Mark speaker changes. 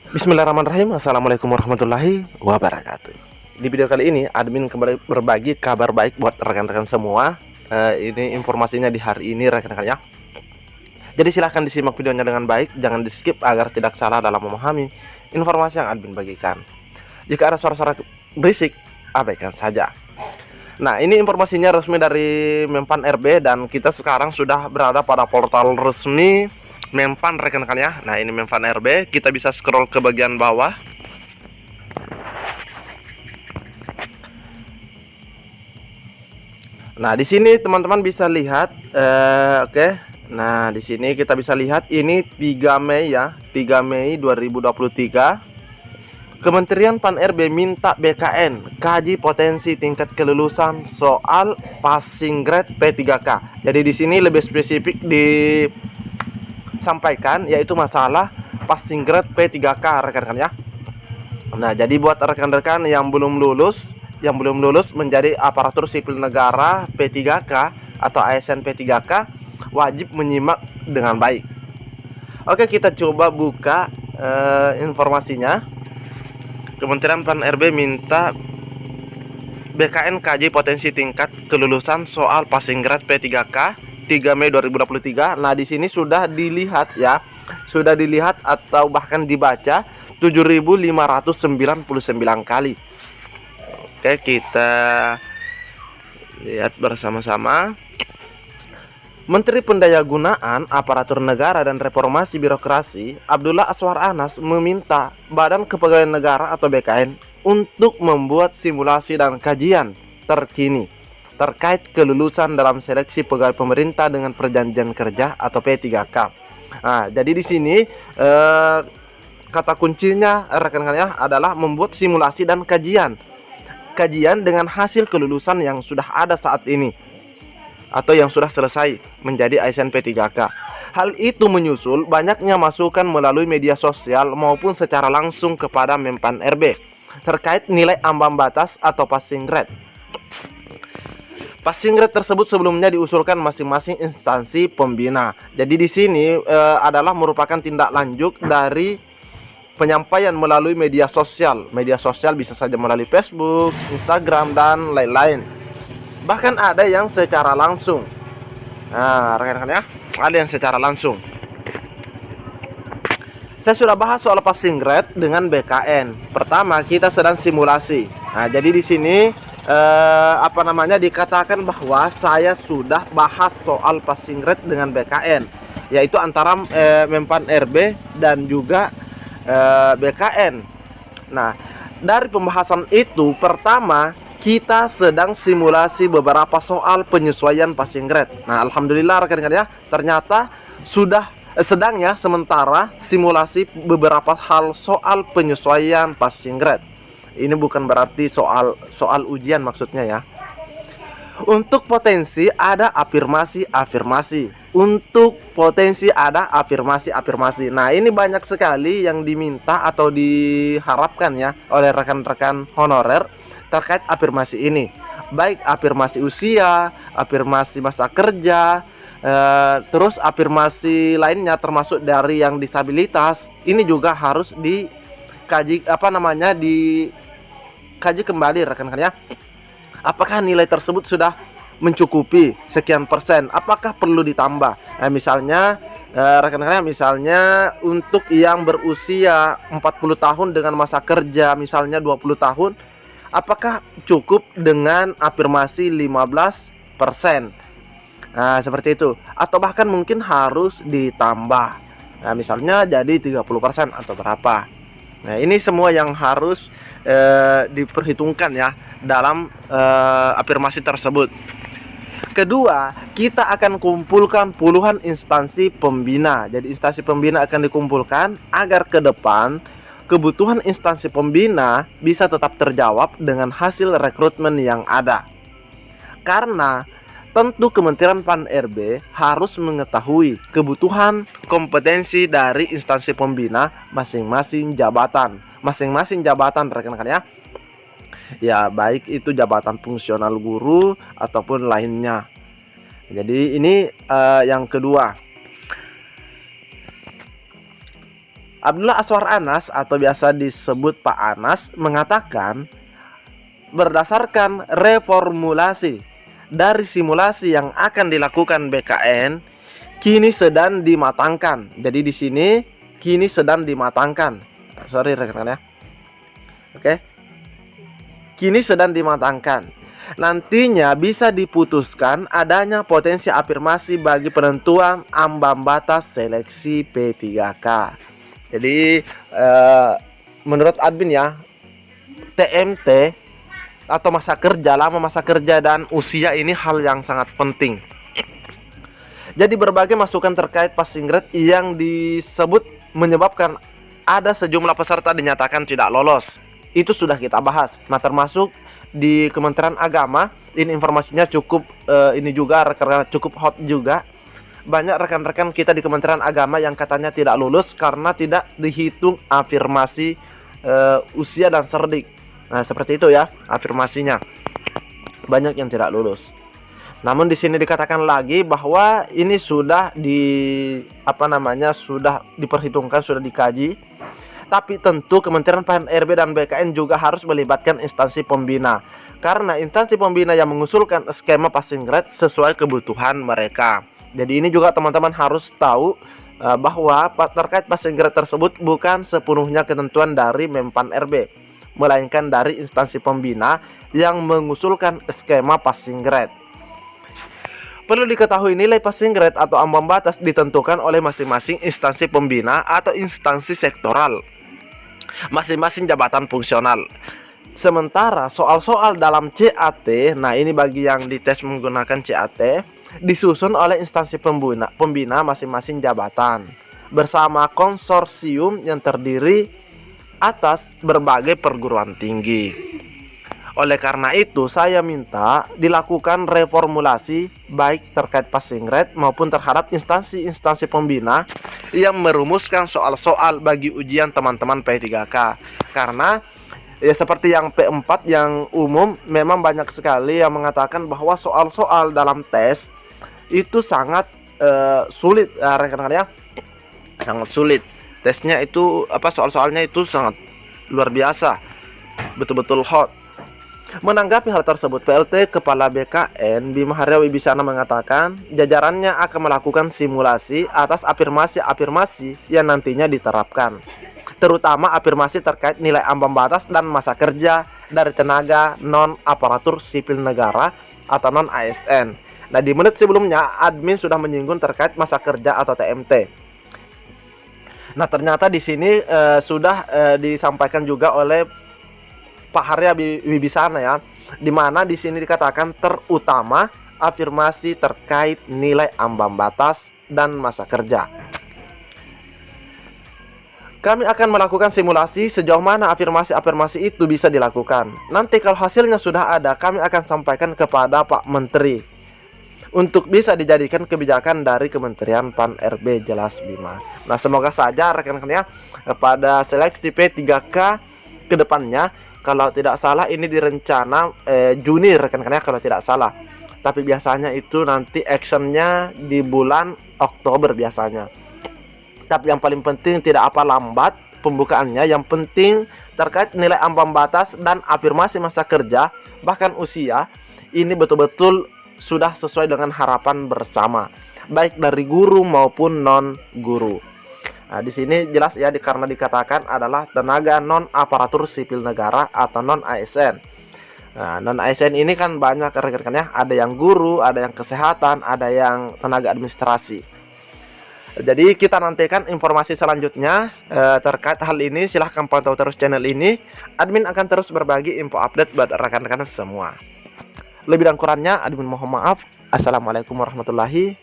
Speaker 1: Bismillahirrahmanirrahim. Assalamualaikum warahmatullahi wabarakatuh. Di video kali ini admin kembali berbagi kabar baik buat rekan-rekan semua. Ini informasinya di hari ini rekan-rekan ya. Jadi silahkan disimak videonya dengan baik, jangan di skip agar tidak salah dalam memahami informasi yang admin bagikan. Jika ada suara-suara berisik, abaikan saja. Nah, ini informasinya resmi dari Mempan RB dan kita sekarang sudah berada pada portal resmi Mempan rekan-rekan ya. Nah, ini Mempan RB, kita bisa scroll ke bagian bawah. Nah, di sini teman-teman bisa lihat oke. Nah, di sini kita bisa lihat ini 3 Mei ya, 3 Mei 2023. Kementerian Pan RB minta BKN kaji potensi tingkat kelulusan soal passing grade P3K. Jadi di sini lebih spesifik disampaikan yaitu masalah passing grade P3K rekan-rekan ya. Nah, jadi buat rekan-rekan yang belum lulus menjadi aparatur sipil negara P3K atau ASN P3K wajib menyimak dengan baik. Oke, kita coba buka informasinya. Kementerian Pan RB minta BKN kaji potensi tingkat kelulusan soal passing grade P3K 3 Mei 2023. Nah, di sini sudah dilihat ya. Sudah dilihat atau bahkan dibaca 7.599 kali. Oke, kita lihat bersama-sama. Menteri Pendayagunaan Aparatur Negara dan Reformasi Birokrasi Abdullah Aswar Anas meminta Badan Kepegawaian Negara atau BKN untuk membuat simulasi dan kajian terkini terkait kelulusan dalam seleksi pegawai pemerintah dengan perjanjian kerja atau P3K. Nah, jadi di sini kata kuncinya rekan-rekan adalah membuat simulasi dan kajian dengan hasil kelulusan yang sudah ada saat ini atau yang sudah selesai menjadi ASN P3K. Hal itu menyusul banyaknya masukan melalui media sosial maupun secara langsung kepada Mempan RB terkait nilai ambang batas atau passing grade. Passing grade tersebut sebelumnya diusulkan masing-masing instansi pembina. Jadi di sini adalah merupakan tindak lanjut dari penyampaian melalui media sosial. Media sosial bisa saja melalui Facebook, Instagram, dan lain-lain. Bahkan ada yang secara langsung. Nah, rekan-rekan ya, ada yang secara langsung. Saya sudah bahas soal passing grade dengan BKN. Pertama, kita sedang simulasi. Nah, jadi di sini dikatakan bahwa saya sudah bahas soal passing grade dengan BKN, yaitu antara Mempan RB dan juga BKN. Nah, dari pembahasan itu pertama kita sedang simulasi beberapa soal penyesuaian passing grade. Nah, alhamdulillah rekan-rekan ya, ternyata sudah sedangnya sementara simulasi beberapa hal soal penyesuaian passing grade. Ini bukan berarti soal ujian maksudnya ya. Untuk potensi ada afirmasi. Untuk potensi ada afirmasi. Nah, ini banyak sekali yang diminta atau diharapkan ya oleh rekan-rekan honorer terkait afirmasi ini. Baik afirmasi usia, afirmasi masa kerja, terus afirmasi lainnya termasuk dari yang disabilitas. Ini juga harus dikaji dikaji kembali rekan-rekan ya. Apakah nilai tersebut sudah mencukupi sekian persen? Apakah perlu ditambah? Nah, misalnya rekan-rekan, misalnya untuk yang berusia 40 tahun dengan masa kerja misalnya 20 tahun, apakah cukup dengan afirmasi 15%? Nah, seperti itu. Atau bahkan mungkin harus ditambah. Nah, misalnya jadi 30% atau berapa. Nah, ini semua yang harus diperhitungkan ya dalam afirmasi tersebut. Kedua, kita akan kumpulkan puluhan instansi pembina. Jadi instansi pembina akan dikumpulkan agar ke depan kebutuhan instansi pembina bisa tetap terjawab dengan hasil rekrutmen yang ada. Karena tentu Kementerian Pan RB harus mengetahui kebutuhan kompetensi dari instansi pembina masing-masing jabatan. Masing-masing jabatan rekan-rekan ya. Ya, baik itu jabatan fungsional guru ataupun lainnya. Jadi ini yang kedua. Abdullah Aswar Anas atau biasa disebut Pak Anas mengatakan berdasarkan reformulasi dari simulasi yang akan dilakukan BKN kini sedang dimatangkan. Jadi di sini kini sedang dimatangkan. Sorry rekan-rekan ya. Oke. Kini sedang dimatangkan. Nantinya bisa diputuskan adanya potensi afirmasi bagi penentuan ambang batas seleksi P3K. Jadi menurut admin ya, TMT atau masa kerja, lama masa kerja dan usia ini hal yang sangat penting. Jadi berbagai masukan terkait passing grade yang disebut menyebabkan ada sejumlah peserta dinyatakan tidak lolos. Itu sudah kita bahas. Nah, termasuk di Kementerian Agama, ini informasinya cukup ini juga rekan-rekan cukup hot juga. Banyak rekan-rekan kita di Kementerian Agama yang katanya tidak lulus karena tidak dihitung afirmasi usia dan cerdik. Nah, seperti itu ya afirmasinya. Banyak yang tidak lulus. Namun di sini dikatakan lagi bahwa ini sudah sudah diperhitungkan, sudah dikaji. Tapi tentu Kementerian PAN-RB dan BKN juga harus melibatkan instansi pembina. Karena instansi pembina yang mengusulkan skema passing grade sesuai kebutuhan mereka. Jadi ini juga teman-teman harus tahu bahwa terkait passing grade tersebut bukan sepenuhnya ketentuan dari Menpan RB, melainkan dari instansi pembina yang mengusulkan skema passing grade. Perlu diketahui nilai passing grade atau ambang batas ditentukan oleh masing-masing instansi pembina atau instansi sektoral, masing-masing jabatan fungsional. Sementara soal-soal dalam CAT, nah ini bagi yang dites menggunakan CAT, disusun oleh instansi pembina masing-masing jabatan bersama konsorsium yang terdiri atas berbagai perguruan tinggi. Oleh karena itu, saya minta dilakukan reformulasi baik terkait passing grade maupun terhadap instansi-instansi pembina yang merumuskan soal-soal bagi ujian teman-teman P3K. Karena ya seperti yang P4 yang umum, memang banyak sekali yang mengatakan bahwa soal-soal dalam tes itu sangat sulit, rekan-rekan ya. Sangat sulit. Tesnya itu soal-soalnya itu sangat luar biasa. Betul-betul hot. Menanggapi hal tersebut, PLT Kepala BKN Bima Arya Wibisana mengatakan jajarannya akan melakukan simulasi atas afirmasi-afirmasi yang nantinya diterapkan, terutama afirmasi terkait nilai ambang batas dan masa kerja dari tenaga non-aparatur sipil negara atau non-ASN. Nah, di menit sebelumnya admin sudah menyinggung terkait masa kerja atau TMT. Nah, ternyata di sini sudah disampaikan juga oleh Pak Arya Wibisana ya, di mana di sini dikatakan terutama afirmasi terkait nilai ambang batas dan masa kerja. Kami akan melakukan simulasi sejauh mana afirmasi-afirmasi itu bisa dilakukan. Nanti kalau hasilnya sudah ada, kami akan sampaikan kepada Pak Menteri untuk bisa dijadikan kebijakan dari Kementerian PAN-RB, jelas Bima. Nah, semoga saja rekan-rekan ya pada seleksi P3K ke depannya, kalau tidak salah ini direncana Juni rekan-rekan ya kalau tidak salah. Tapi biasanya itu nanti actionnya di bulan Oktober biasanya. Tapi yang paling penting tidak apa lambat pembukaannya. Yang penting terkait nilai ambang batas dan afirmasi masa kerja bahkan usia ini betul-betul sudah sesuai dengan harapan bersama, baik dari guru maupun non guru. Nah, di sini jelas ya karena dikatakan adalah tenaga non aparatur sipil negara atau non ASN. Nah, non ASN ini kan banyak rekan-rekan ya, ada yang guru, ada yang kesehatan, ada yang tenaga administrasi. Jadi kita nantikan informasi selanjutnya terkait hal ini. Silahkan pantau terus channel ini. Admin akan terus berbagi info update buat rekan-rekan semua. Lebih dan kurangnya admin mohon maaf. Assalamualaikum warahmatullahi